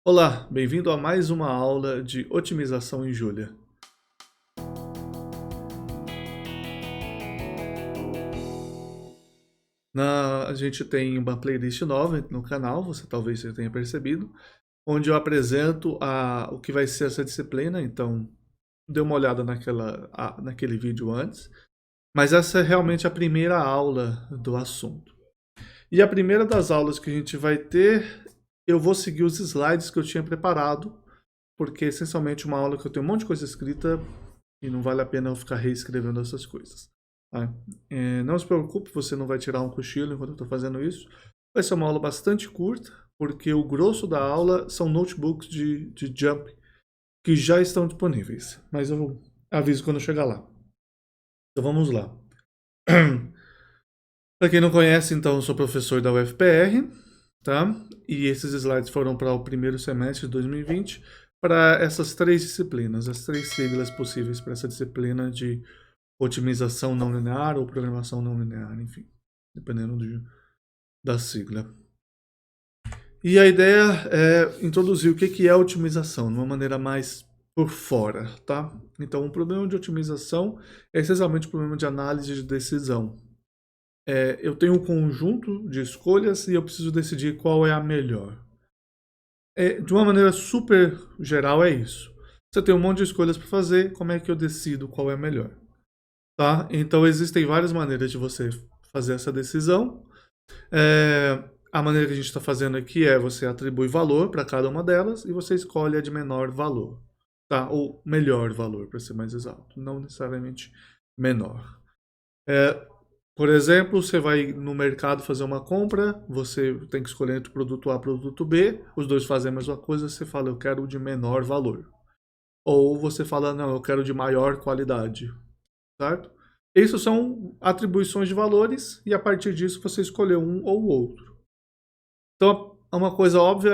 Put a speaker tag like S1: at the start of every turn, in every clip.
S1: Olá, bem-vindo a mais uma aula de otimização em Julia. A gente tem uma playlist nova no canal, você talvez já tenha percebido, onde eu apresento o que vai ser essa disciplina, então dê uma olhada naquele vídeo antes, mas essa é realmente a primeira aula do assunto. E a primeira das aulas que a gente vai ter, eu vou seguir os slides que eu tinha preparado, porque essencialmente uma aula que eu tenho um monte de coisa escrita e não vale a pena eu ficar reescrevendo essas coisas. Tá? Não se preocupe, você não vai tirar um cochilo enquanto eu estou fazendo isso. Vai ser uma aula bastante curta, porque o grosso da aula são notebooks de Jump que já estão disponíveis, mas eu aviso quando eu chegar lá. Então vamos lá. Para quem não conhece, então, eu sou professor da UFPR, tá? E esses slides foram para o primeiro semestre de 2020, para essas três disciplinas, as três siglas possíveis para essa disciplina de otimização não linear ou programação não linear, enfim, dependendo da sigla. E a ideia é introduzir o que é otimização, de uma maneira mais por fora, tá? Então, um problema de otimização é essencialmente um problema de análise de decisão. Eu tenho um conjunto de escolhas e eu preciso decidir qual é a melhor. De uma maneira super geral é isso. Você tem um monte de escolhas para fazer, como é que eu decido qual é a melhor? Tá? Então existem várias maneiras de você fazer essa decisão. A maneira que a gente está fazendo aqui é você atribui valor para cada uma delas e você escolhe a de menor valor, tá? Ou melhor valor, para ser mais exato, não necessariamente menor. Por exemplo, você vai no mercado fazer uma compra, você tem que escolher entre o produto A e o produto B, os dois fazem a mesma coisa, você fala, eu quero o de menor valor. Ou você fala, não, eu quero de maior qualidade, certo? Isso são atribuições de valores e a partir disso você escolheu um ou outro. Então, uma coisa óbvia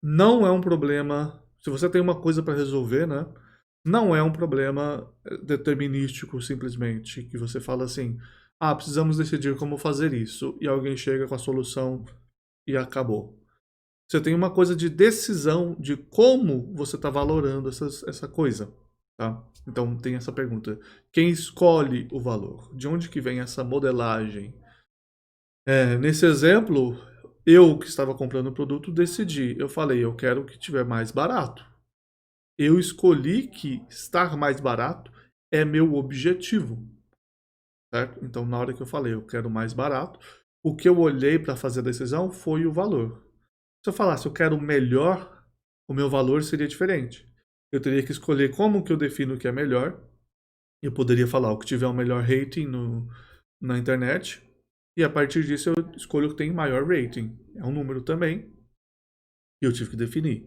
S1: não é um problema, se você tem uma coisa para resolver, né? Não é um problema determinístico simplesmente, que você fala assim, precisamos decidir como fazer isso, e alguém chega com a solução e acabou. Você tem uma coisa de decisão de como você está valorando essa coisa. Tá? Então tem essa pergunta. Quem escolhe o valor? De onde que vem essa modelagem? Nesse exemplo, eu que estava comprando o produto decidi. Eu falei, eu quero que tiver mais barato. Eu escolhi que estar mais barato é meu objetivo. Certo? Então na hora que eu falei, eu quero mais barato, o que eu olhei para fazer a decisão foi o valor. Se eu falasse, eu quero melhor, o meu valor seria diferente. Eu teria que escolher como que eu defino o que é melhor. Eu poderia falar o que tiver o melhor rating na internet. E a partir disso eu escolho o que tem maior rating. É um número também. E eu tive que definir.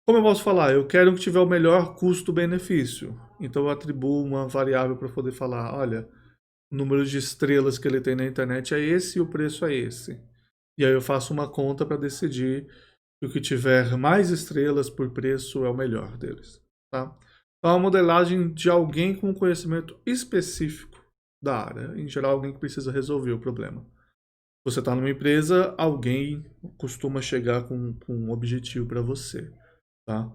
S1: Como eu posso falar? Eu quero que tiver o melhor custo-benefício. Então eu atribuo uma variável para poder falar, olha, o número de estrelas que ele tem na internet é esse e o preço é esse. E aí eu faço uma conta para decidir que o que tiver mais estrelas por preço é o melhor deles. Tá? Então é uma modelagem de alguém com conhecimento específico da área. Em geral, alguém que precisa resolver o problema. Você está numa empresa, alguém costuma chegar com um objetivo para você. Tá?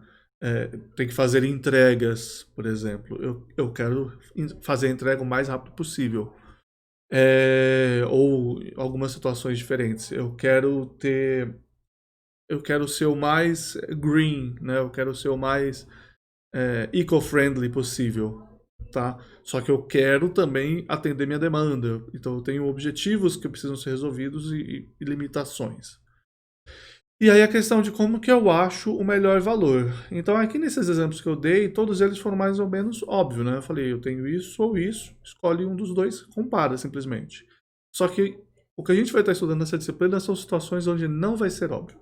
S1: Tem que fazer entregas, por exemplo. Eu quero fazer a entrega o mais rápido possível. Ou algumas situações diferentes. Eu quero ser o mais green, né? Eu quero ser o mais eco-friendly possível, tá? Só que eu quero também atender minha demanda. Então eu tenho objetivos que precisam ser resolvidos e limitações. E aí a questão de como que eu acho o melhor valor. Então aqui nesses exemplos que eu dei, todos eles foram mais ou menos óbvios, né? Eu falei, eu tenho isso ou isso, escolhe um dos dois, compara simplesmente. Só que o que a gente vai estar estudando nessa disciplina são situações onde não vai ser óbvio,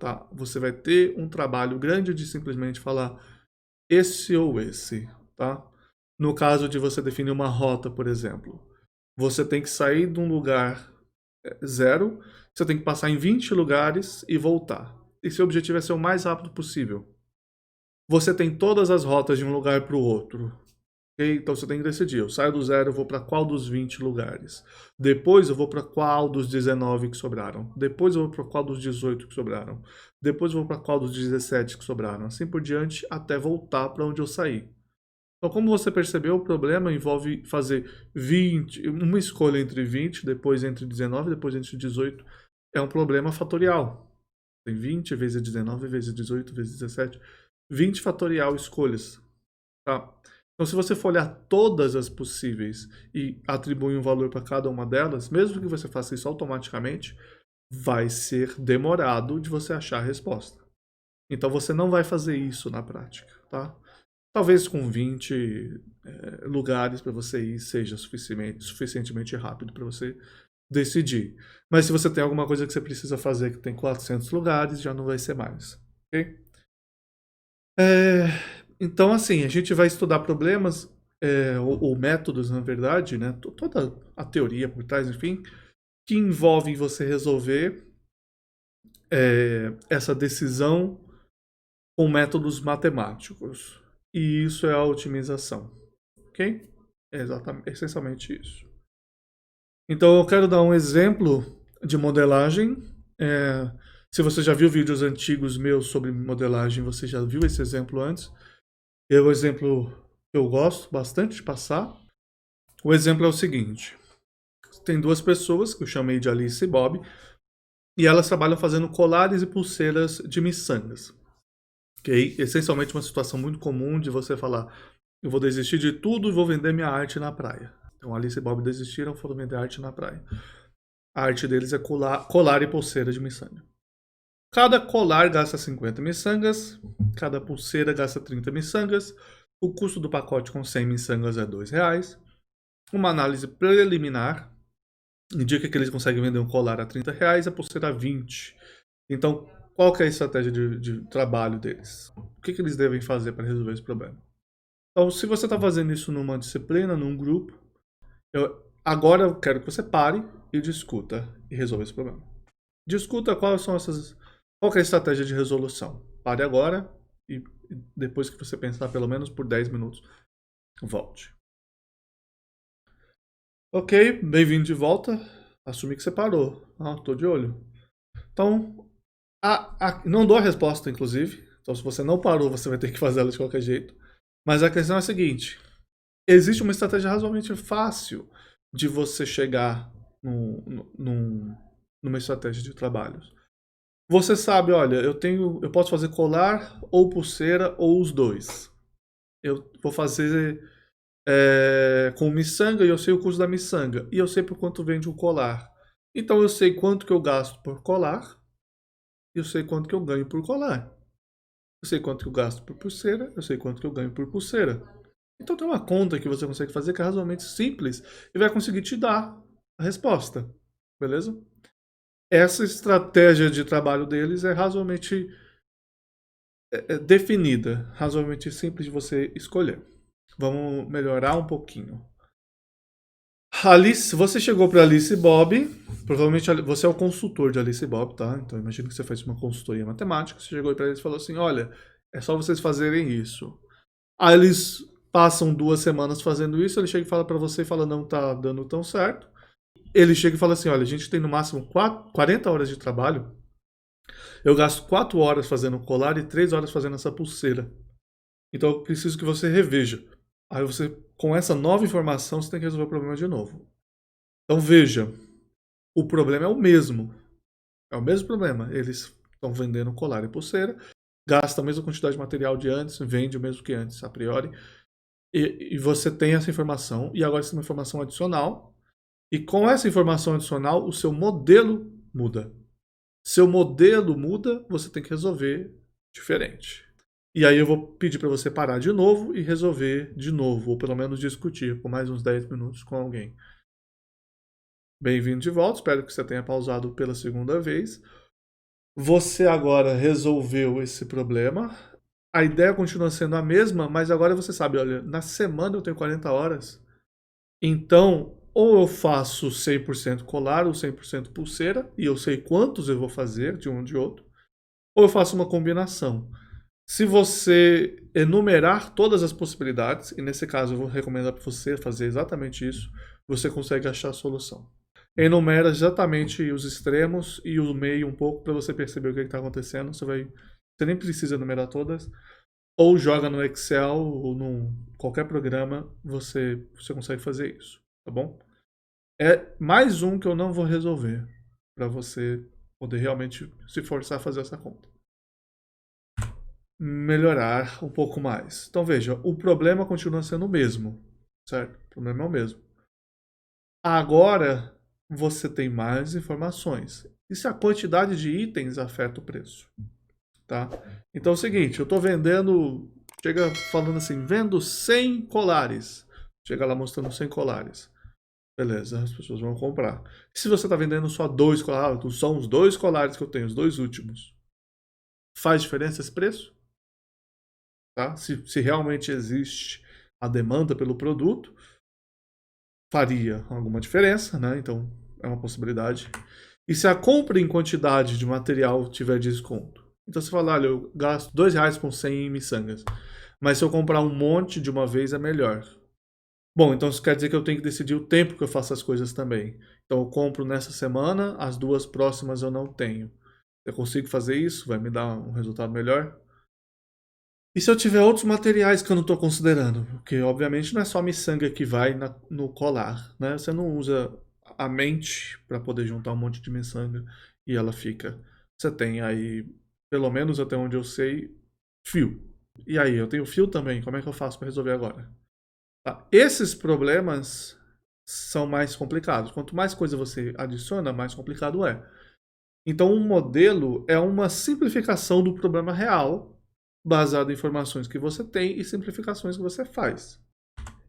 S1: tá? Você vai ter um trabalho grande de simplesmente falar esse ou esse, tá? No caso de você definir uma rota, por exemplo, você tem que sair de um lugar zero, você tem que passar em 20 lugares e voltar. E seu objetivo é ser o mais rápido possível. Você tem todas as rotas de um lugar para o outro. Okay? Então você tem que decidir, eu saio do 0, eu vou para qual dos 20 lugares? Depois eu vou para qual dos 19 que sobraram? Depois eu vou para qual dos 18 que sobraram? Depois eu vou para qual dos 17 que sobraram? Assim por diante, até voltar para onde eu saí. Então, como você percebeu, o problema envolve fazer 20, uma escolha entre 20, depois entre 19, depois entre 18. É um problema fatorial. Tem 20 vezes 19 vezes 18 vezes 17. 20 fatorial escolhas. Tá? Então, se você for olhar todas as possíveis e atribuir um valor para cada uma delas, mesmo que você faça isso automaticamente, vai ser demorado de você achar a resposta. Então, você não vai fazer isso na prática. Tá? Talvez com 20 lugares para você ir seja suficientemente rápido para você decidir. Mas se você tem alguma coisa que você precisa fazer que tem 400 lugares, já não vai ser mais. Ok? Então, assim, a gente vai estudar problemas, ou métodos, na verdade, né? Toda a teoria por trás, enfim, que envolvem você resolver essa decisão com métodos matemáticos. E isso é a otimização. Ok? É essencialmente isso. Então eu quero dar um exemplo de modelagem. Se você já viu vídeos antigos meus sobre modelagem, você já viu esse exemplo antes. É um exemplo que eu gosto bastante de passar. O exemplo é o seguinte. Tem duas pessoas, que eu chamei de Alice e Bob, e elas trabalham fazendo colares e pulseiras de miçangas. Okay? Essencialmente uma situação muito comum de você falar: eu vou desistir de tudo e vou vender minha arte na praia. Então Alice e Bob desistiram, foram vender arte na praia. A arte deles é colar e pulseira de miçanga. Cada colar gasta 50 miçangas, cada pulseira gasta 30 miçangas. O custo do pacote com 100 miçangas é R$2. Uma análise preliminar indica que eles conseguem vender um colar a R$30, a pulseira a 20. Então, qual que é a estratégia de trabalho deles? O que eles devem fazer para resolver esse problema? Então, se você está fazendo isso numa disciplina, num grupo, agora eu quero que você pare e discuta e resolva esse problema. Discuta qual que é a estratégia de resolução. Pare agora e depois que você pensar pelo menos por 10 minutos, volte. Ok, bem-vindo de volta. Assumi que você parou. Tô de olho. Então, não dou a resposta, inclusive. Então, se você não parou, você vai ter que fazer ela de qualquer jeito. Mas a questão é a seguinte. Existe uma estratégia razoavelmente fácil de você chegar numa estratégia de trabalhos. Você sabe, olha, eu posso fazer colar ou pulseira ou os dois. Eu vou fazer com miçanga e eu sei o custo da miçanga. E eu sei por quanto vende um colar. Então eu sei quanto que eu gasto por colar e eu sei quanto que eu ganho por colar. Eu sei quanto que eu gasto por pulseira, eu sei quanto que eu ganho por pulseira. Então tem uma conta que você consegue fazer que é razoavelmente simples e vai conseguir te dar a resposta. Beleza? Essa estratégia de trabalho deles é razoavelmente definida, razoavelmente simples de você escolher. Vamos melhorar um pouquinho. Alice, você chegou para Alice e Bob, provavelmente você é o consultor de Alice e Bob, tá? Então imagina que você faz uma consultoria matemática, você chegou para eles e falou assim: olha, é só vocês fazerem isso. Aí eles passam 2 semanas fazendo isso, ele chega e fala para você e fala: não tá dando tão certo. Ele chega e fala assim: olha, a gente tem no máximo 40 horas de trabalho. Eu gasto 4 horas fazendo o colar e 3 horas fazendo essa pulseira. Então eu preciso que você reveja. Aí você, com essa nova informação, você tem que resolver o problema de novo. Então veja, o problema é o mesmo. É o mesmo problema. Eles estão vendendo colar e pulseira, gastam a mesma quantidade de material de antes, vende o mesmo que antes, a priori. E você tem essa informação, e agora você tem uma informação adicional. E com essa informação adicional, o seu modelo muda. Seu modelo muda, você tem que resolver diferente. E aí eu vou pedir para você parar de novo e resolver de novo, ou pelo menos discutir por mais uns 10 minutos com alguém. Bem-vindo de volta, espero que você tenha pausado pela segunda vez. Você agora resolveu esse problema. A ideia continua sendo a mesma, mas agora você sabe, olha, na semana eu tenho 40 horas. Então, ou eu faço 100% colar ou 100% pulseira, e eu sei quantos eu vou fazer de um ou de outro, ou eu faço uma combinação. Se você enumerar todas as possibilidades, e nesse caso eu vou recomendar para você fazer exatamente isso, você consegue achar a solução. Enumera exatamente os extremos e o meio um pouco para você perceber o que está acontecendo. Você nem precisa enumerar todas. Ou joga no Excel ou em qualquer programa, você consegue fazer isso, tá bom? É mais um que eu não vou resolver para você poder realmente se forçar a fazer essa conta. Melhorar um pouco mais. Então veja, o problema continua sendo o mesmo, certo? O problema é o mesmo. Agora você tem mais informações. E se a quantidade de itens afeta o preço, tá? Então é o seguinte, eu estou vendendo, chega falando assim, vendo 100 colares. Chega lá mostrando 100 colares. Beleza, as pessoas vão comprar. E se você está vendendo só 2 colares, então são os 2 colares que eu tenho, os 2 últimos. Faz diferença esse preço? Tá? Se realmente existe a demanda pelo produto, faria alguma diferença, né? Então é uma possibilidade. E se a compra em quantidade de material tiver desconto? Então você fala, olha, eu gasto R$2 com 100 miçangas, mas se eu comprar um monte de uma vez é melhor. Bom, então isso quer dizer que eu tenho que decidir o tempo que eu faço as coisas também. Então eu compro nessa semana, as 2 próximas eu não tenho. Eu consigo fazer isso? Vai me dar um resultado melhor? E se eu tiver outros materiais que eu não estou considerando? Porque, obviamente, não é só a miçanga que vai no colar, né? Você não usa a mente para poder juntar um monte de miçanga e ela fica. Você tem aí, pelo menos até onde eu sei, fio. E aí, eu tenho fio também. Como é que eu faço para resolver agora? Tá? Esses problemas são mais complicados. Quanto mais coisa você adiciona, mais complicado é. Então, um modelo é uma simplificação do problema real, baseado em informações que você tem e simplificações que você faz.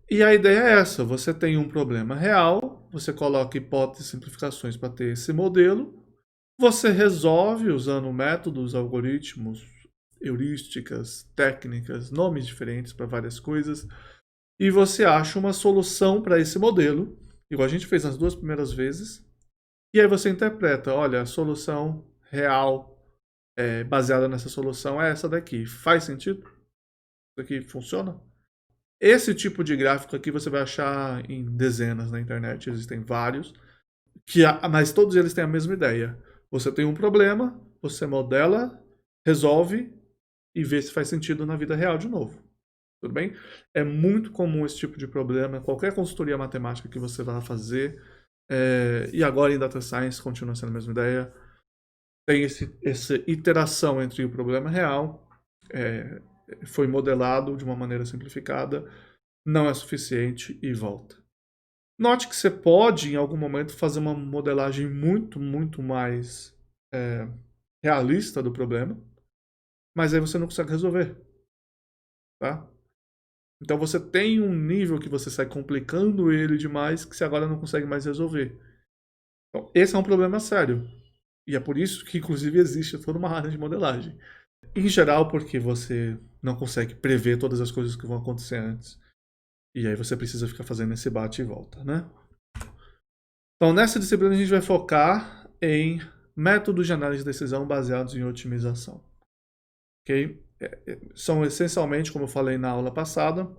S1: E a ideia é essa: você tem um problema real, você coloca hipóteses e simplificações para ter esse modelo, você resolve usando métodos, algoritmos, heurísticas, técnicas, nomes diferentes para várias coisas, e você acha uma solução para esse modelo, igual a gente fez nas 2 primeiras vezes, e aí você interpreta, olha, a solução real baseada nessa solução é essa daqui. Faz sentido? Isso aqui funciona? Esse tipo de gráfico aqui você vai achar em dezenas na internet, existem vários, mas todos eles têm a mesma ideia. Você tem um problema, você modela, resolve e vê se faz sentido na vida real de novo. Tudo bem? É muito comum esse tipo de problema, qualquer consultoria matemática que você vá fazer, e agora em Data Science continua sendo a mesma ideia, tem essa iteração entre o problema real, foi modelado de uma maneira simplificada, não é suficiente e volta. Note que você pode, em algum momento, fazer uma modelagem muito, muito mais realista do problema, mas aí você não consegue resolver. Tá? Então você tem um nível que você sai complicando ele demais que você agora não consegue mais resolver. Então, esse é um problema sério. E é por isso que, inclusive, existe toda uma área de modelagem. Em geral, porque você não consegue prever todas as coisas que vão acontecer antes. E aí você precisa ficar fazendo esse bate e volta, né? Então, nessa disciplina a gente vai focar em métodos de análise de decisão baseados em otimização. Ok? São essencialmente, como eu falei na aula passada,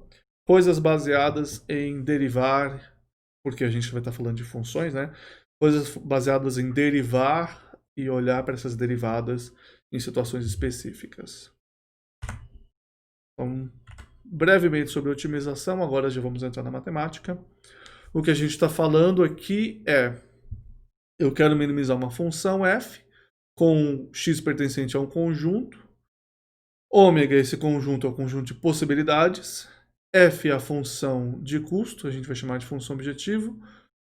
S1: coisas baseadas em derivar, porque a gente vai estar falando de funções, né? Coisas baseadas em derivar e olhar para essas derivadas em situações específicas. Então, brevemente sobre otimização, agora já vamos entrar na matemática. O que a gente está falando aqui é, eu quero minimizar uma função f com x pertencente a um conjunto, ômega, esse conjunto é o conjunto de possibilidades, f é a função de custo, a gente vai chamar de função objetivo.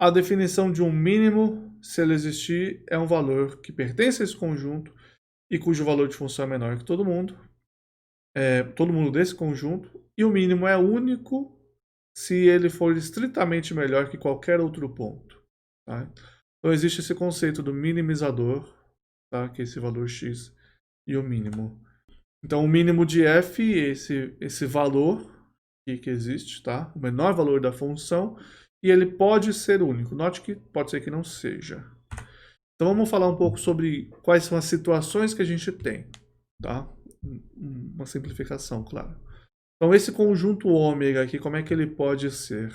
S1: A definição de um mínimo, se ele existir, é um valor que pertence a esse conjunto e cujo valor de função é menor que todo mundo desse conjunto, e o mínimo é único se ele for estritamente melhor que qualquer outro ponto. Tá? Então existe esse conceito do minimizador, tá? Que é esse valor x, e o mínimo. Então o mínimo de f, esse valor que existe, tá? O menor valor da função, e ele pode ser único. Note que pode ser que não seja. Então vamos falar um pouco sobre quais são as situações que a gente tem. Tá? uma simplificação, claro. Então esse conjunto ômega aqui, como é que ele pode ser?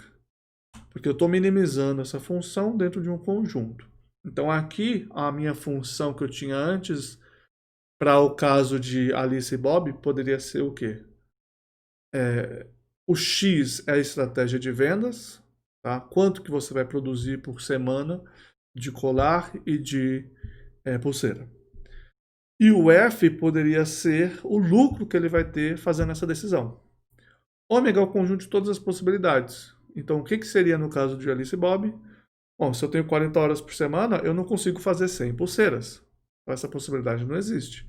S1: Porque eu estou minimizando essa função dentro de um conjunto. Então aqui, a minha função que eu tinha antes, para o caso de Alice e Bob, poderia ser o quê? O X é a estratégia de vendas, tá? Quanto que você vai produzir por semana de colar e de pulseira. E o F poderia ser o lucro que ele vai ter fazendo essa decisão. Ômega é o conjunto de todas as possibilidades. Então, o que seria no caso de Alice e Bob? Bom, se eu tenho 40 horas por semana, eu não consigo fazer 100 pulseiras. Então, essa possibilidade não existe.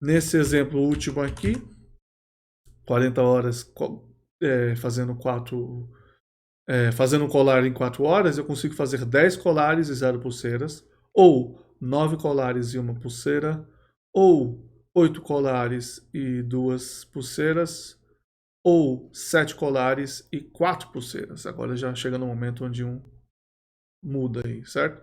S1: Nesse exemplo último aqui, 40 horas fazendo um colar em 4 horas, eu consigo fazer 10 colares e 0 pulseiras, ou 9 colares e 1 pulseira, ou 8 colares e 2 pulseiras, ou 7 colares e 4 pulseiras. Agora já chega no momento onde um muda aí, certo?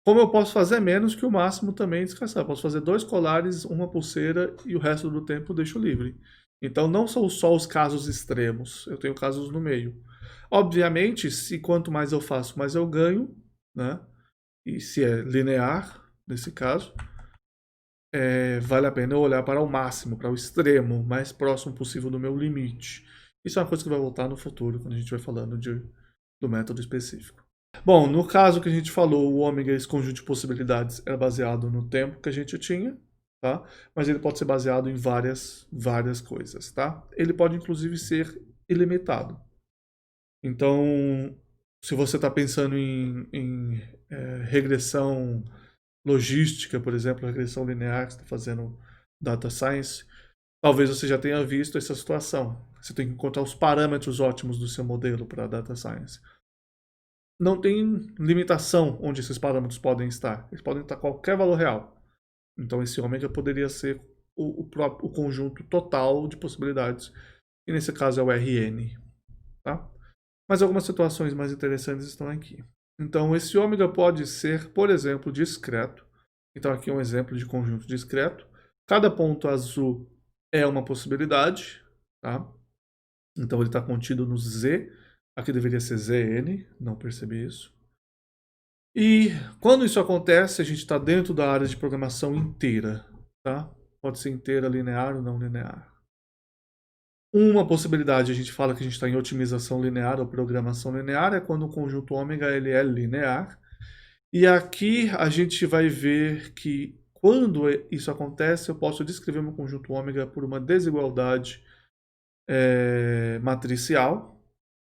S1: Como eu posso fazer menos que o máximo também descansar. Eu posso fazer 2 colares, 1 pulseira e o resto do tempo eu deixo livre. Então não são só os casos extremos, eu tenho casos no meio. Obviamente, se quanto mais eu faço, mais eu ganho, né? E se é linear, nesse caso, vale a pena eu olhar para o máximo, para o extremo, mais próximo possível do meu limite. Isso é uma coisa que vai voltar no futuro, quando a gente vai falando do método específico. Bom, no caso que a gente falou, o ômega, esse conjunto de possibilidades, era baseado no tempo que a gente tinha, tá? Mas ele pode ser baseado em várias coisas, tá? Ele pode, inclusive, ser ilimitado. Então, se você está pensando em regressão logística, por exemplo, regressão linear, que você está fazendo data science, talvez você já tenha visto essa situação. Você tem que encontrar os parâmetros ótimos do seu modelo para data science. Não tem limitação onde esses parâmetros podem estar. Eles podem estar qualquer valor real. Então esse ômega poderia ser o conjunto total de possibilidades. E nesse caso é o Rn. Tá? Mas algumas situações mais interessantes estão aqui. Então esse ômega pode ser, por exemplo, discreto. Então aqui é um exemplo de conjunto discreto. Cada ponto azul é uma possibilidade. Tá? Então ele está contido no Z. Aqui deveria ser Zn, não percebi isso. E quando isso acontece, a gente está dentro da área de programação inteira. Tá? Pode ser inteira, linear ou não linear. Uma possibilidade, a gente fala que a gente está em otimização linear ou programação linear, é quando o conjunto ômega ele é linear. E aqui a gente vai ver que quando isso acontece, eu posso descrever meu conjunto ômega por uma desigualdade matricial.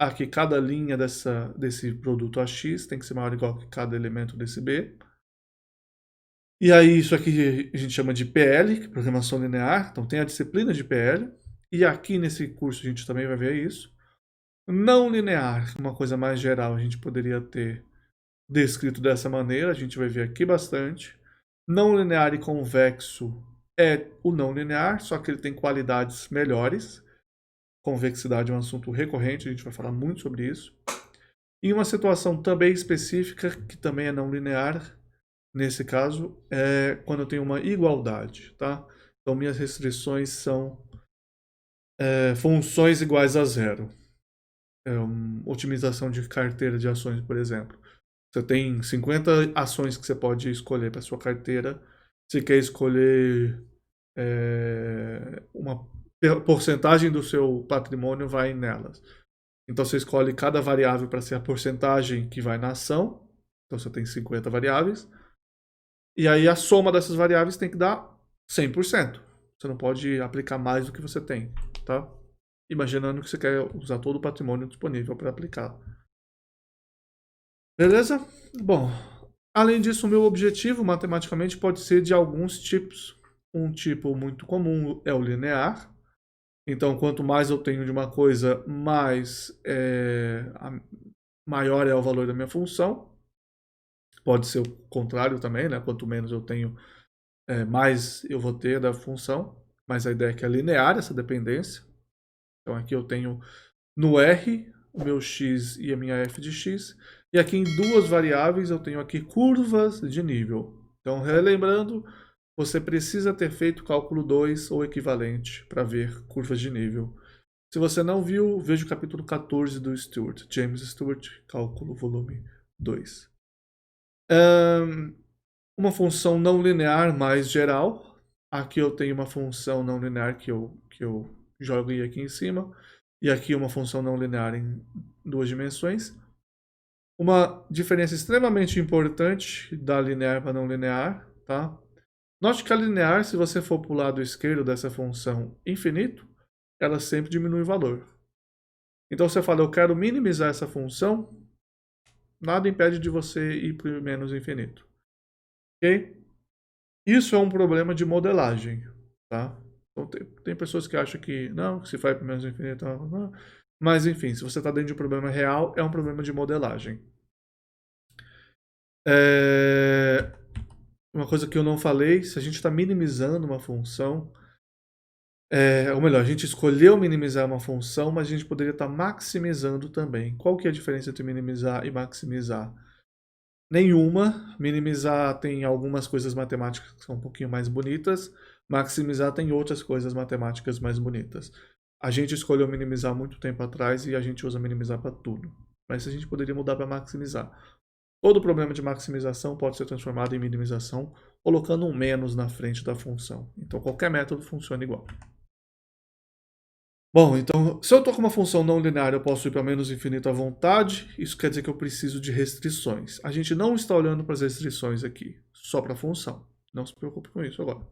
S1: Aqui cada linha desse produto AX tem que ser maior ou igual que cada elemento desse B. E aí isso aqui a gente chama de PL, que é programação linear. Então tem a disciplina de PL. E aqui nesse curso a gente também vai ver isso. Não linear, uma coisa mais geral, a gente poderia ter descrito dessa maneira. A gente vai ver aqui bastante. Não linear e convexo é o não linear, só que ele tem qualidades melhores. Convexidade é um assunto recorrente, a gente vai falar muito sobre isso. E uma situação também específica, que também é não linear, nesse caso, é quando eu tenho uma igualdade, tá? Então minhas restrições são funções iguais a zero. Otimização de carteira de ações, por exemplo. Você tem 50 ações que você pode escolher para sua carteira. Você quer escolher uma porcentagem do seu patrimônio vai nelas. Então você escolhe cada variável para ser a porcentagem que vai na ação. Então você tem 50 variáveis. E aí a soma dessas variáveis tem que dar 100%. Você não pode aplicar mais do que você tem, tá? Imaginando que você quer usar todo o patrimônio disponível para aplicar. Beleza? Bom, além disso, o meu objetivo matematicamente pode ser de alguns tipos. Um tipo muito comum é o linear. Então, quanto mais eu tenho de uma coisa, maior é o valor da minha função. Pode ser o contrário também, né? Quanto menos eu tenho, mais eu vou ter da função. Mas a ideia é que é linear essa dependência. Então aqui eu tenho no R o meu x e a minha f de x. E aqui em duas variáveis eu tenho aqui curvas de nível. Então, relembrando, você precisa ter feito cálculo 2 ou equivalente para ver curvas de nível. Se você não viu, veja o capítulo 14 do Stewart, James Stewart, cálculo volume 2. Uma função não linear mais geral. Aqui eu tenho uma função não linear que eu joguei aqui em cima. E aqui uma função não linear em 2 dimensões. Uma diferença extremamente importante da linear para não linear, tá? Note que a linear, se você for para o lado esquerdo dessa função infinito, ela sempre diminui o valor. Então você fala, eu quero minimizar essa função, nada impede de você ir para o menos infinito. Ok? Isso é um problema de modelagem, tá? Então, tem pessoas que acham que não, que se vai para o menos infinito, não. Mas enfim, se você está dentro de um problema real, é um problema de modelagem. Uma coisa que eu não falei, se a gente está minimizando uma função, ou melhor, a gente escolheu minimizar uma função, mas a gente poderia estar maximizando também. Qual que é a diferença entre minimizar e maximizar? Nenhuma. Minimizar tem algumas coisas matemáticas que são um pouquinho mais bonitas, maximizar tem outras coisas matemáticas mais bonitas. A gente escolheu minimizar muito tempo atrás e a gente usa minimizar para tudo. Mas a gente poderia mudar para maximizar. Todo problema de maximização pode ser transformado em minimização, colocando um menos na frente da função. Então qualquer método funciona igual. Bom, então, se eu estou com uma função não linear, eu posso ir para menos infinito à vontade. Isso quer dizer que eu preciso de restrições. A gente não está olhando para as restrições aqui, só para a função. Não se preocupe com isso agora.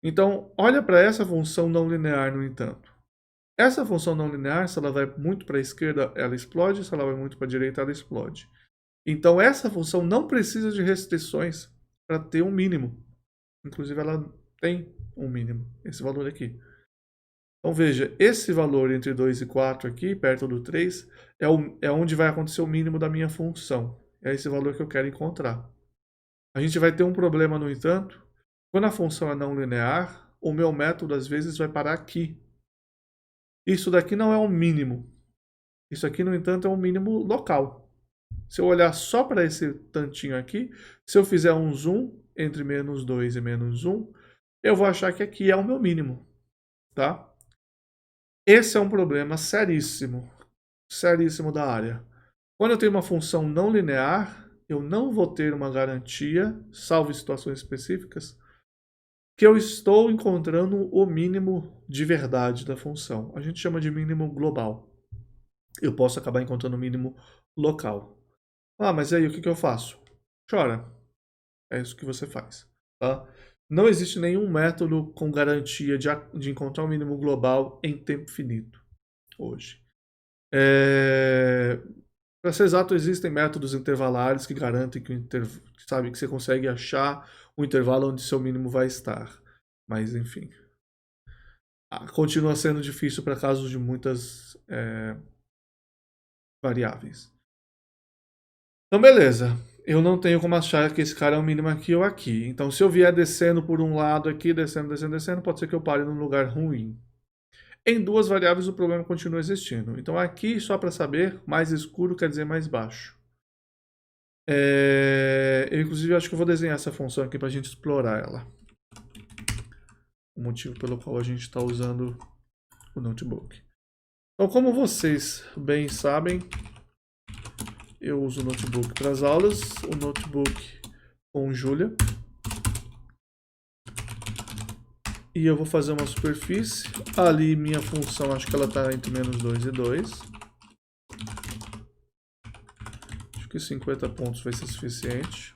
S1: Então, olha para essa função não linear, no entanto. Essa função não linear, se ela vai muito para a esquerda, ela explode. Se ela vai muito para a direita, ela explode. Então, essa função não precisa de restrições para ter um mínimo. Inclusive, ela tem um mínimo, esse valor aqui. Então veja, esse valor entre 2 e 4 aqui, perto do 3, é onde vai acontecer o mínimo da minha função. É esse valor que eu quero encontrar. A gente vai ter um problema, no entanto, quando a função é não linear, o meu método às vezes vai parar aqui. Isso daqui não é um mínimo. Isso aqui, no entanto, é um mínimo local. Se eu olhar só para esse tantinho aqui, se eu fizer um zoom entre menos 2 e menos 1, eu vou achar que aqui é o meu mínimo, tá? Esse é um problema seríssimo, seríssimo da área. Quando eu tenho uma função não linear, eu não vou ter uma garantia, salvo em situações específicas, que eu estou encontrando o mínimo de verdade da função. A gente chama de mínimo global. Eu posso acabar encontrando o mínimo local. Ah, mas aí o que eu faço? Chora. É isso que você faz, tá? Não existe nenhum método com garantia de encontrar o mínimo global em tempo finito hoje. Para ser exato, existem métodos intervalares que garantem que, que você consegue achar o intervalo onde seu mínimo vai estar. Mas, enfim. Continua sendo difícil para casos de muitas variáveis. Então, beleza. Eu não tenho como achar que esse cara é o mínimo aqui ou aqui. Então, se eu vier descendo por um lado aqui, descendo, pode ser que eu pare num lugar ruim. Em 2 variáveis, o problema continua existindo. Então, aqui, só para saber, mais escuro quer dizer mais baixo. Eu, inclusive, acho que eu vou desenhar essa função aqui para a gente explorar ela. O motivo pelo qual a gente está usando o notebook. Então, como vocês bem sabem, eu uso o notebook para as aulas, o notebook com Julia. E eu vou fazer uma superfície. Ali minha função, acho que ela está entre menos 2 e 2. Acho que 50 pontos vai ser suficiente.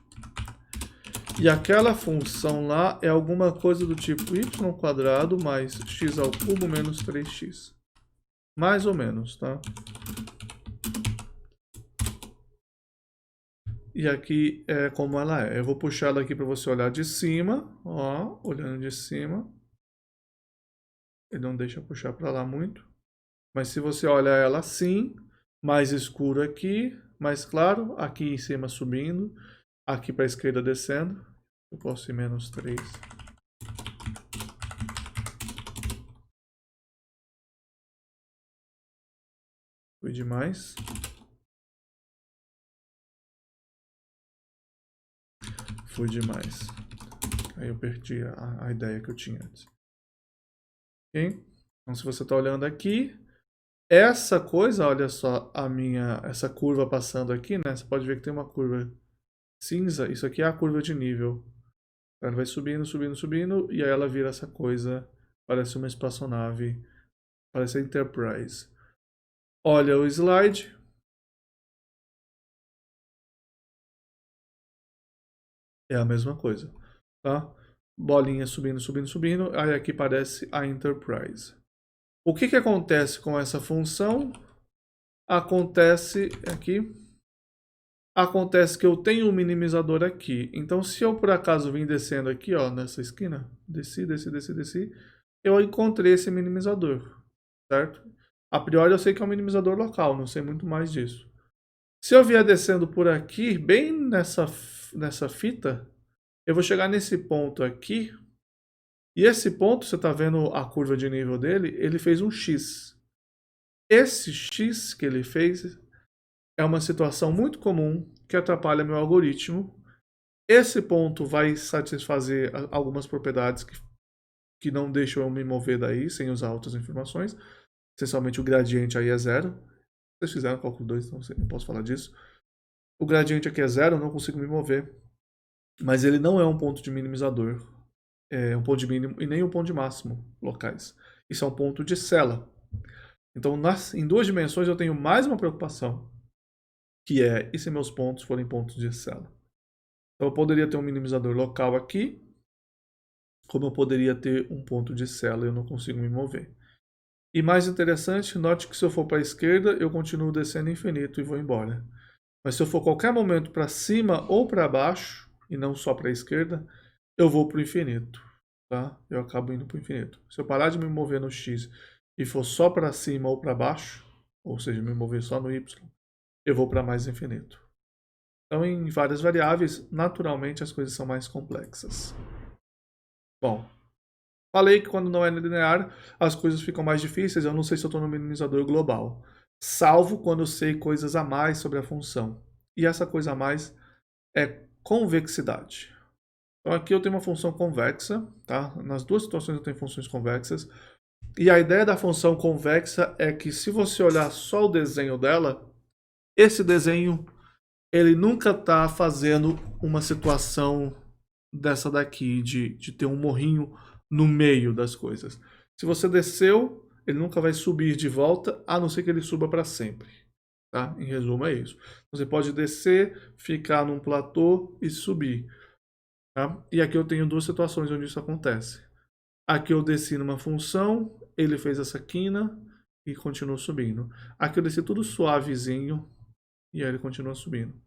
S1: E aquela função lá é alguma coisa do tipo y² mais x² menos 3x. Mais ou menos, tá? E aqui é como ela é. Eu vou puxar ela aqui para você olhar de cima. Ó, olhando de cima. Ele não deixa puxar para lá muito. Mas se você olhar ela assim, mais escuro aqui, mais claro, aqui em cima subindo, aqui para a esquerda descendo. Eu posso ir menos 3. Foi demais. Foi demais. Aí eu perdi a ideia que eu tinha antes. Ok? Então, se você está olhando aqui, essa coisa, olha só, essa curva passando aqui, né? Você pode ver que tem uma curva cinza. Isso aqui é a curva de nível. Ela vai subindo, subindo, subindo, e aí ela vira essa coisa, parece uma espaçonave, parece a Enterprise. Olha o slide. É a mesma coisa, tá? Bolinha subindo, subindo, subindo, aí aqui parece a Enterprise. O que acontece com essa função? Acontece que eu tenho um minimizador aqui. Então, se eu por acaso vim descendo aqui, ó, nessa esquina, desci, eu encontrei esse minimizador, certo? A priori eu sei que é um minimizador local, não sei muito mais disso. Se eu vier descendo por aqui, bem nessa fita, eu vou chegar nesse ponto aqui. E esse ponto, você está vendo a curva de nível dele, ele fez um X. Esse X que ele fez é uma situação muito comum que atrapalha meu algoritmo. Esse ponto vai satisfazer algumas propriedades que não deixam eu me mover daí sem usar outras informações. Essencialmente o gradiente aí é zero. Vocês fizeram o cálculo 2, então não posso falar disso. O gradiente aqui é zero, eu não consigo me mover. Mas ele não é um ponto de minimizador. É um ponto de mínimo e nem um ponto de máximo locais. Isso é um ponto de cela. Então, em duas dimensões eu tenho mais uma preocupação, que é, e se meus pontos forem pontos de cela? Então eu poderia ter um minimizador local aqui, como eu poderia ter um ponto de cela e eu não consigo me mover. E mais interessante, note que se eu for para a esquerda, eu continuo descendo infinito e vou embora. Mas se eu for qualquer momento para cima ou para baixo, e não só para a esquerda, eu vou para o infinito. Tá? Eu acabo indo para o infinito. Se eu parar de me mover no X e for só para cima ou para baixo, ou seja, me mover só no Y, eu vou para mais infinito. Então, em várias variáveis, naturalmente as coisas são mais complexas. Bom, falei que quando não é linear, as coisas ficam mais difíceis. Eu não sei se eu estou no minimizador global. Salvo quando eu sei coisas a mais sobre a função. E essa coisa a mais é convexidade. Então aqui eu tenho uma função convexa, tá? Nas duas situações eu tenho funções convexas. E a ideia da função convexa é que se você olhar só o desenho dela, esse desenho ele nunca está fazendo uma situação dessa daqui, de ter um morrinho no meio das coisas. Se você desceu, ele nunca vai subir de volta, a não ser que ele suba para sempre. Tá? Em resumo, é isso. Você pode descer, ficar num platô e subir. Tá? E aqui eu tenho duas situações onde isso acontece. Aqui eu desci numa função, ele fez essa quina e continuou subindo. Aqui eu desci tudo suavezinho e aí ele continua subindo.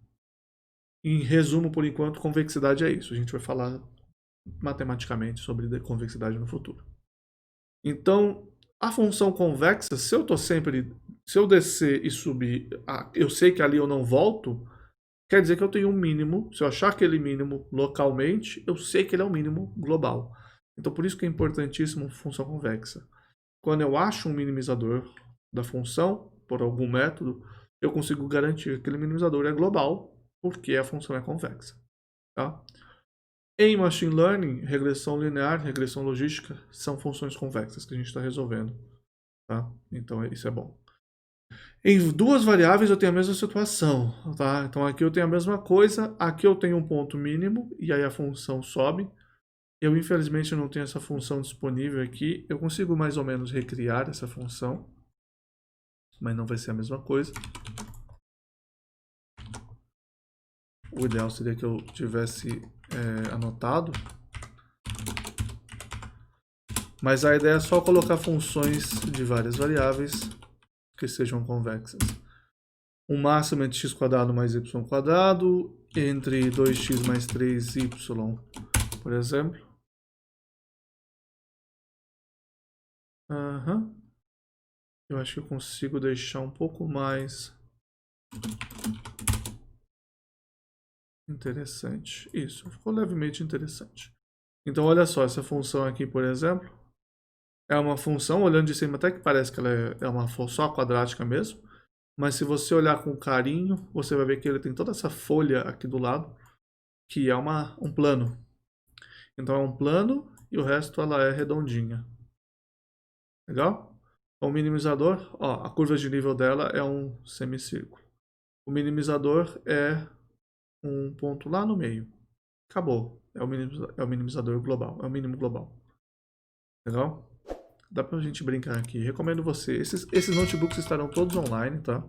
S1: Em resumo, por enquanto, convexidade é isso. A gente vai falar matematicamente sobre convexidade no futuro. Então, a função convexa, se eu descer e subir, eu sei que ali eu não volto, quer dizer que eu tenho um mínimo. Se eu achar aquele mínimo localmente, eu sei que ele é um mínimo global. Então, por isso que é importantíssimo função convexa. Quando eu acho um minimizador da função, por algum método, eu consigo garantir que aquele minimizador é global, porque a função é convexa. Tá? Em Machine Learning, regressão linear, regressão logística, são funções convexas que a gente está resolvendo. Tá? Então, isso é bom. Em duas variáveis eu tenho a mesma situação, tá? Então aqui eu tenho a mesma coisa, aqui eu tenho um ponto mínimo e aí a função sobe. Eu infelizmente não tenho essa função disponível aqui. Eu consigo mais ou menos recriar essa função, mas não vai ser a mesma coisa. O ideal seria que eu tivesse anotado. Mas a ideia é só colocar funções de várias variáveis que sejam convexas. O máximo entre x² mais y², entre 2x mais 3y, por exemplo. Eu acho que eu consigo deixar um pouco mais interessante. Isso, ficou levemente interessante. Então, olha só, essa função aqui, por exemplo, é uma função, olhando de cima até que parece que ela é uma só quadrática mesmo. Mas se você olhar com carinho, você vai ver que ele tem toda essa folha aqui do lado, que é um plano. Então é um plano e o resto ela é redondinha. Legal? Então, o minimizador, ó, a curva de nível dela é um semicírculo. O minimizador é um ponto lá no meio. Acabou. É o minimizador global. É o mínimo global. Legal? Dá pra gente brincar aqui. Recomendo você. Esses notebooks estarão todos online, tá?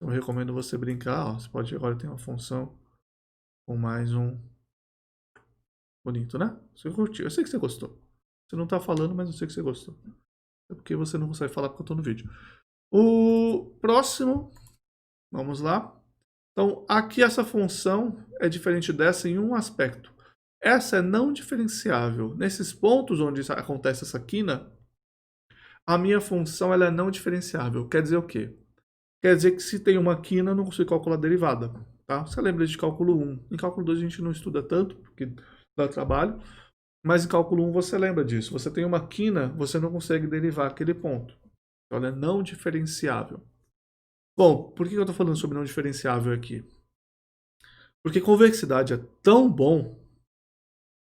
S1: Eu recomendo você brincar. Ó, você pode agora ter uma função com mais um bonito, né? Você curtiu. Eu sei que você gostou. Você não tá falando, mas eu sei que você gostou. É porque você não consegue falar porque eu tô no vídeo. O próximo, vamos lá. Então, aqui essa função é diferente dessa em um aspecto. Essa é não diferenciável. Nesses pontos onde acontece essa quina, a minha função ela é não diferenciável. Quer dizer o quê? Quer dizer que se tem uma quina, eu não consigo calcular a derivada. Tá? Você lembra de cálculo 1. Em cálculo 2 a gente não estuda tanto, porque dá trabalho. Mas em cálculo 1 você lembra disso. Você tem uma quina, você não consegue derivar aquele ponto. Então ela é não diferenciável. Bom, por que eu estou falando sobre não diferenciável aqui? Porque convexidade é tão bom,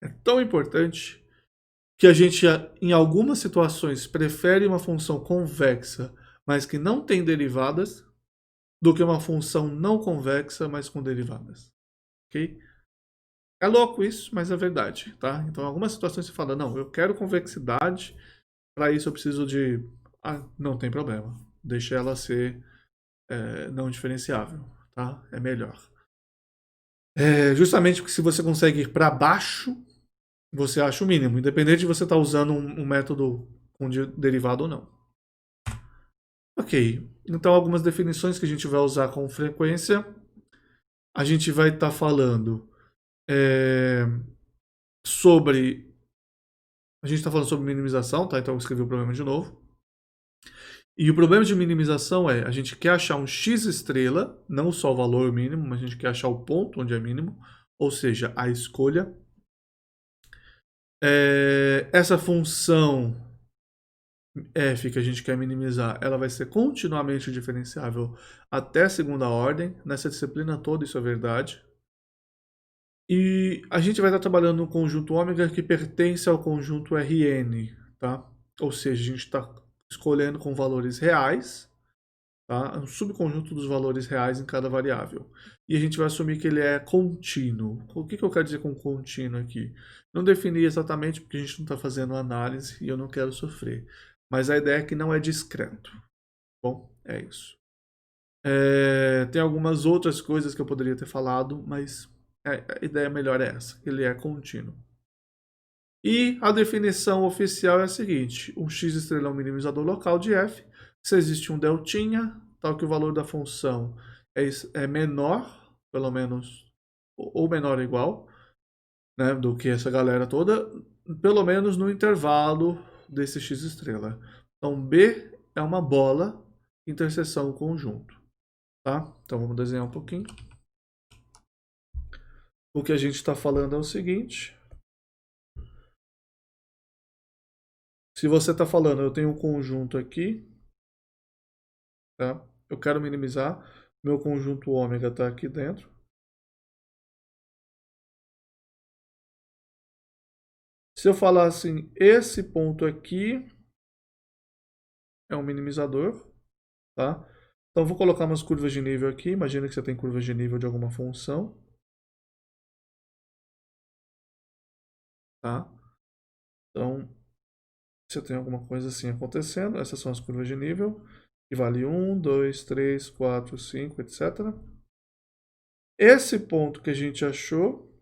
S1: é tão importante, que a gente, em algumas situações, prefere uma função convexa, mas que não tem derivadas, do que uma função não convexa, mas com derivadas. Ok? É louco isso, mas é verdade. Tá? Então, em algumas situações você fala, não, eu quero convexidade, para isso eu preciso de... Ah, não tem problema. Deixa ela ser não diferenciável. Tá? É melhor. Justamente porque se você consegue ir para baixo, você acha o mínimo, independente de você estar usando um método com derivado ou não. Ok, então algumas definições que a gente vai usar com frequência. A gente vai estar falando sobre... A gente está falando sobre minimização, tá? Então eu escrevi o problema de novo. E o problema de minimização é, a gente quer achar um x estrela, não só o valor mínimo, mas a gente quer achar o ponto onde é mínimo, ou seja, a escolha. Essa função f que a gente quer minimizar, ela vai ser continuamente diferenciável até segunda ordem. Nessa disciplina toda isso é verdade. E a gente vai estar trabalhando no conjunto ômega que pertence ao conjunto Rn, tá? Ou seja, a gente está escolhendo com valores reais, tá? Um subconjunto dos valores reais em cada variável. E a gente vai assumir que ele é contínuo. O que eu quero dizer com contínuo aqui? Não defini exatamente porque a gente não está fazendo análise e eu não quero sofrer. Mas a ideia é que não é discreto. Bom, é isso. Tem algumas outras coisas que eu poderia ter falado, mas a ideia melhor é essa, ele é contínuo. E a definição oficial é a seguinte: um x estrela é um minimizador local de f, se existe um deltinha, tal que o valor da função é menor, pelo menos, ou menor ou igual, né, do que essa galera toda, pelo menos no intervalo desse x estrela. Então B é uma bola, interseção conjunto. Tá? Então vamos desenhar um pouquinho. O que a gente está falando é o seguinte. Se você está falando, eu tenho um conjunto aqui, tá? Eu quero minimizar, meu conjunto ômega está aqui dentro. Se eu falar assim, esse ponto aqui é um minimizador, tá? Então vou colocar umas curvas de nível aqui. Imagina que você tem curvas de nível de alguma função, tá? Então, você tem alguma coisa assim acontecendo. Essas são as curvas de nível, que vale 1, 2, 3, 4, 5, etc. Esse ponto que a gente achou,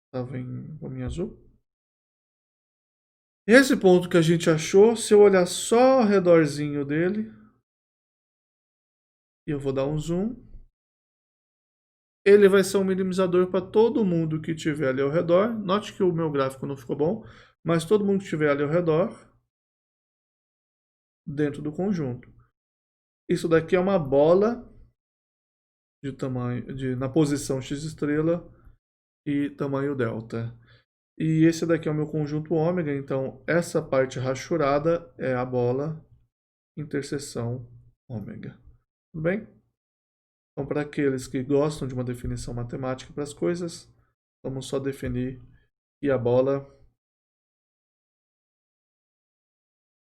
S1: estava em gominha azul. Esse ponto que a gente achou, se eu olhar só ao redorzinho dele, e eu vou dar um zoom, ele vai ser um minimizador para todo mundo que estiver ali ao redor. Note que o meu gráfico não ficou bom, mas todo mundo que estiver ali ao redor, dentro do conjunto. Isso daqui é uma bola de tamanho, na posição x estrela e tamanho delta. E esse daqui é o meu conjunto ômega, então essa parte rachurada é a bola interseção ômega. Tudo bem? Então, para aqueles que gostam de uma definição matemática para as coisas, vamos só definir que a bola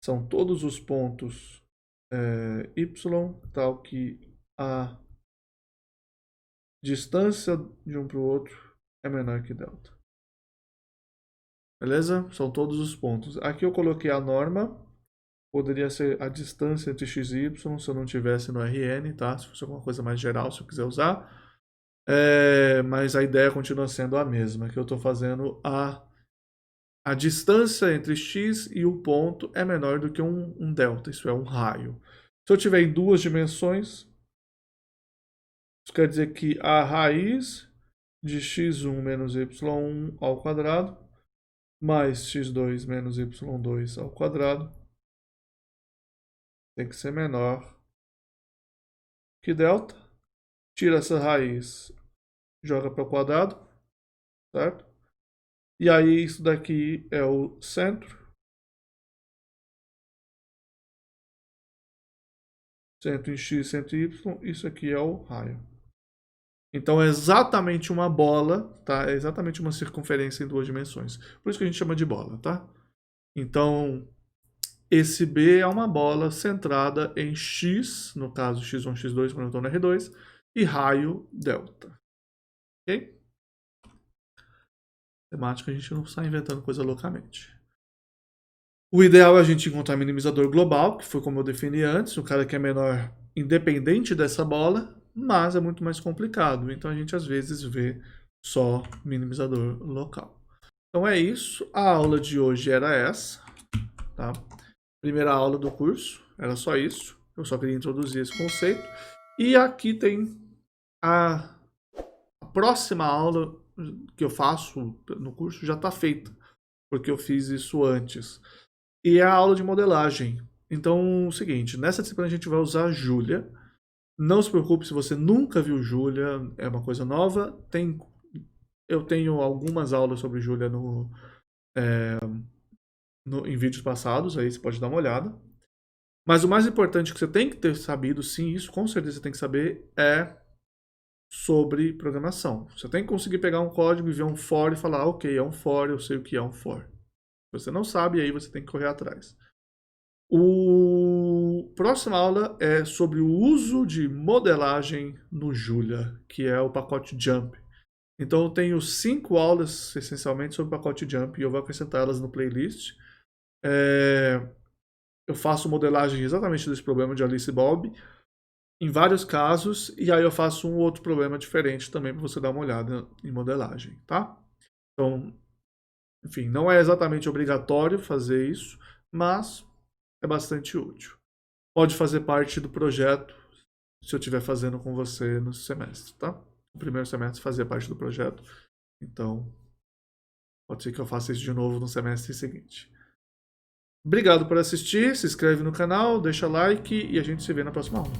S1: são todos os pontos y, tal que a distância de um para o outro é menor que delta. Beleza? São todos os pontos. Aqui eu coloquei a norma. Poderia ser a distância entre x e y se eu não tivesse no RN, tá? Se fosse alguma coisa mais geral, se eu quiser usar. Mas a ideia continua sendo a mesma, que eu estou fazendo a distância entre x e o ponto é menor do que um delta, isso é um raio. Se eu tiver em duas dimensões, isso quer dizer que a raiz de x1 menos y1 ao quadrado mais x2 menos y2 ao quadrado tem que ser menor que delta. Tira essa raiz, joga para o quadrado, certo? E aí isso daqui é o centro. Centro em x, centro em y, isso aqui é o raio. Então é exatamente uma bola, tá? É exatamente uma circunferência em duas dimensões. Por isso que a gente chama de bola, tá? Então, esse B é uma bola centrada em x, no caso x1, x2, quando eu estou no R2, e raio delta. Ok? Temática, a gente não está inventando coisa loucamente. O ideal é a gente encontrar minimizador global, que foi como eu defini antes, o cara que é menor independente dessa bola, mas é muito mais complicado. Então a gente às vezes vê só minimizador local. Então é isso. A aula de hoje era essa, tá? Primeira aula do curso, era só isso. Eu só queria introduzir esse conceito. E aqui tem a próxima aula que eu faço no curso já está feita, porque eu fiz isso antes. E é a aula de modelagem. Então, é o seguinte, nessa disciplina a gente vai usar Julia. Não se preocupe se você nunca viu Julia, é uma coisa nova. Eu tenho algumas aulas sobre Julia em vídeos passados, aí você pode dar uma olhada. Mas o mais importante que você tem que ter sabido, sim, isso com certeza você tem que saber, é sobre programação. Você tem que conseguir pegar um código e ver um for e falar, ok, é um for, eu sei o que é um for. Se você não sabe, aí você tem que correr atrás. A próxima aula é sobre o uso de modelagem no Julia, que é o pacote Jump. Então eu tenho 5 aulas, essencialmente, sobre o pacote Jump, e eu vou acrescentar elas no playlist. Eu faço modelagem exatamente desse problema de Alice e Bob, em vários casos, e aí eu faço um outro problema diferente também para você dar uma olhada em modelagem, tá? Então, enfim, não é exatamente obrigatório fazer isso, mas é bastante útil. Pode fazer parte do projeto se eu estiver fazendo com você no semestre, tá? No primeiro semestre fazia parte do projeto, então pode ser que eu faça isso de novo no semestre seguinte. Obrigado por assistir, se inscreve no canal, deixa like e a gente se vê na próxima aula.